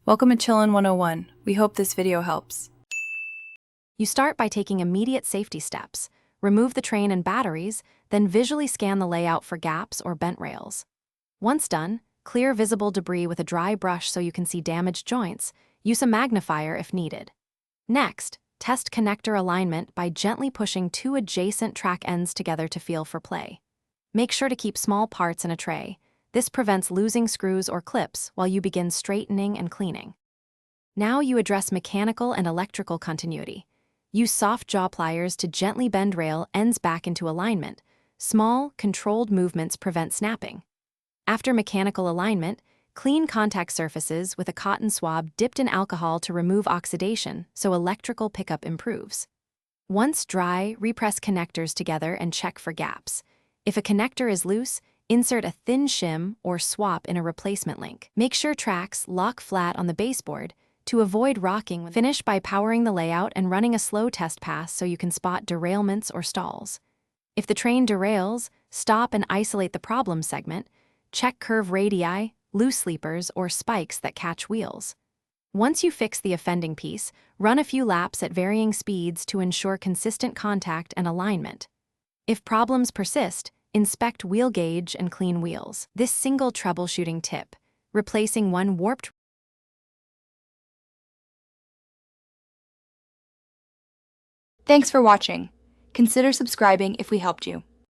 Welcome to Chillin' 101. We hope this video helps. You start by taking immediate safety steps. Remove the train and batteries, then visually scan the layout for gaps or bent rails. Once done, clear visible debris with a dry brush so you can see damaged joints. Use a magnifier if needed. Next, test connector alignment by gently pushing two adjacent track ends together to feel for play. Make sure to keep small parts in a tray. This prevents losing screws or clips while you begin straightening and cleaning. Now you address mechanical and electrical continuity. Use soft jaw pliers to gently bend rail ends back into alignment. Small, controlled movements prevent snapping. After mechanical alignment, clean contact surfaces with a cotton swab dipped in alcohol to remove oxidation so electrical pickup improves. Once dry, repress connectors together and check for gaps. If a connector is loose, insert a thin shim or swap in a replacement link. Make sure tracks lock flat on the baseboard to avoid rocking. Finish by powering the layout and running a slow test pass so you can spot derailments or stalls. If the train derails, stop and isolate the problem segment. Check curve radii, loose sleepers, or spikes that catch wheels. Once you fix the offending piece, run a few laps at varying speeds to ensure consistent contact and alignment. If problems persist, inspect wheel gauge and clean wheels. This single troubleshooting tip, replacing one warped. Thanks for watching. Consider subscribing if we helped you.